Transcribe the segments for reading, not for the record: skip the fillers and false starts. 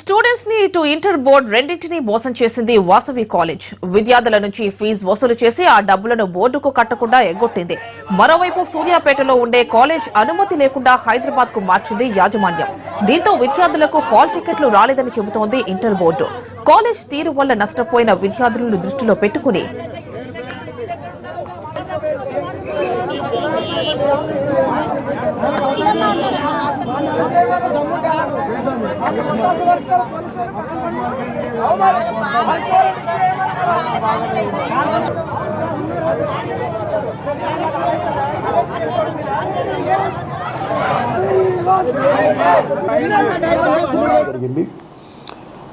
Students ని ఇటు inter board రెండింటినీ మోసం చేసింది వాసవి కాలేజ్. విద్యార్థుల నుంచి ఫీజు వసూలు చేసి ఆ డబ్బులను బోర్డుకు కట్టకుండా ఎగ్గొట్టింది. మరోవైపు సూర్యాపేటలో ఉండే కాలేజ్ అనుమతి లేకుండా హైదరాబాద్ కు మార్చింది యాజమాన్యం. దీంతో విద్యార్థులకు హాల్ టికెట్లు రాలేదని చెబుతోంది ఇంటర్ బోర్డు. కాలేజ్ తీరు వల్ల నష్టపోయిన విద్యార్థులను దృష్టిలో పెట్టుకుని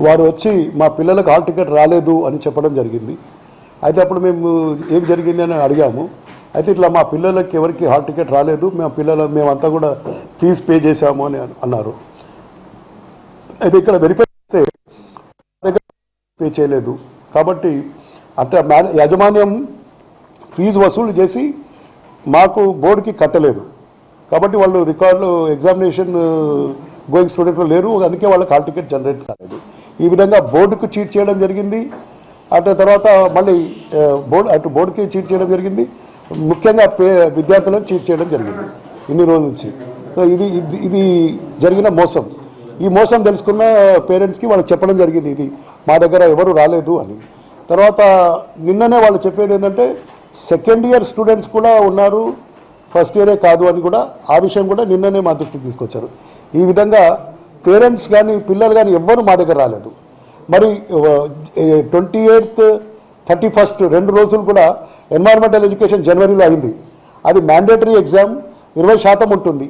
వారు వచ్చి మా పిల్లలకు హాల్ టికెట్ రాలేదు అని చెప్పడం జరిగింది. అయితే అప్పుడు మేము ఏం జరిగింది అని అడిగాము. అయితే ఇట్లా మా పిల్లలకి ఎవరికి హాల్ టికెట్ రాలేదు, మేమంతా కూడా ఫీజు పే చేశాము అని అన్నారు. అయితే ఇక్కడ వెరిఫై చేస్తే పే చేయలేదు కాబట్టి అంటే యాజమాన్యం ఫీజు వసూలు చేసి మాకు బోర్డుకి కట్టలేదు కాబట్టి వాళ్ళు రికార్డులు ఎగ్జామినేషన్ గోయింగ్ స్టూడెంట్లు లేరు, అందుకే వాళ్ళకి హాల్ టికెట్ జనరేట్ కాలేదు. ఈ విధంగా బోర్డుకు చీట్ చేయడం జరిగింది. అటు తర్వాత మళ్ళీ బోర్డుకి చీట్ చేయడం జరిగింది, ముఖ్యంగా విద్యార్థులను చీట్ చేయడం జరిగింది ఇన్ని రోజుల నుంచి. సో ఇది జరిగిన మోసం. ఈ మోసం తెలుసుకున్న పేరెంట్స్కి వాళ్ళకి చెప్పడం జరిగింది, ఇది మా దగ్గర ఎవరు రాలేదు అని. తర్వాత నిన్ననే వాళ్ళు చెప్పేది ఏంటంటే సెకండ్ ఇయర్ స్టూడెంట్స్ కూడా ఉన్నారు, ఫస్ట్ ఇయరే కాదు అని కూడా ఆ విషయం కూడా నిన్ననే మా దృష్టికి తీసుకొచ్చారు. ఈ విధంగా పేరెంట్స్ కానీ పిల్లలు కానీ ఎవ్వరు మా దగ్గర రాలేదు. మరి 28th 31st 2 రోజులు కూడా ఎన్వైరన్మెంటల్ ఎడ్యుకేషన్ జనవరిలో అయింది. అది మ్యాండేటరీ ఎగ్జామ్ 20% ఉంటుంది.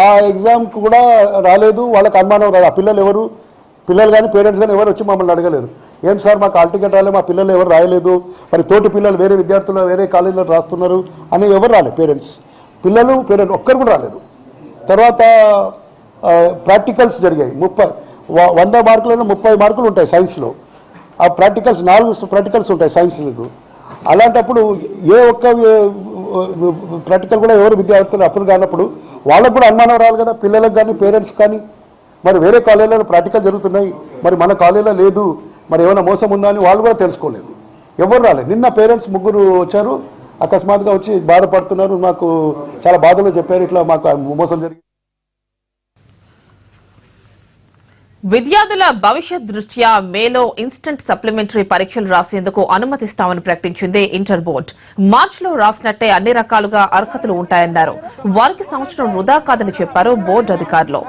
ఆ ఎగ్జామ్కి కూడా రాలేదు, వాళ్ళకి అనుమానం రాదు. ఆ పిల్లలు కానీ పేరెంట్స్ కానీ ఎవరు వచ్చి మమ్మల్ని అడగలేదు, ఏం సార్ మాకు హాల్ టికెట్ రాలేదు, మా పిల్లలు ఎవరు రాయలేదు, మరి తోటి పిల్లలు వేరే విద్యార్థులు వేరే కాలేజీలో రాస్తున్నారు అని ఎవరు రాలేదు. పేరెంట్స్ ఒక్కరు కూడా రాలేదు. తర్వాత ప్రాక్టికల్స్ జరిగాయి. 100 మార్కులలో 30 మార్కులు ఉంటాయి సైన్స్లో. ఆ ప్రాక్టికల్స్ 4 ప్రాక్టికల్స్ ఉంటాయి సైన్స్లకు. అలాంటప్పుడు ఏ ఒక్క ప్రాక్టికల్ కూడా ఎవరు విద్యార్థులు అప్పుడు కానప్పుడు వాళ్ళకు కూడా అనుమానం రావాలి కదా, పిల్లలకు కానీ పేరెంట్స్ కానీ. మరి వేరే కాలేజీలో ప్రాక్టికల్ జరుగుతున్నాయి, మరి మన కాలేజీలో లేదు, మరి ఏమైనా మోసం ఉందా అని వాళ్ళు కూడా తెలుసుకోలేదు, ఎవరు రాలేదు. నిన్న పేరెంట్స్ 3 వచ్చారు, అకస్మాత్తుగా వచ్చి బాధపడుతున్నారు, మాకు చాలా బాధలో చెప్పారు, ఇట్లా మాకు మోసం జరిగింది. విద్యార్థుల భవిష్యత్ దృష్ట్యా మేలో ఇన్స్టంట్ సప్లిమెంటరీ పరీక్షలు రాసేందుకు అనుమతిస్తామని ప్రకటించింది ఇంటర్ బోర్డు. మార్చిలో రాసినట్టే అన్ని రకాలుగా అర్హతలు ఉంటాయన్నారు. వారికి సంవత్సరం వృధా కాదని చెప్పారు బోర్డు అధికారులు.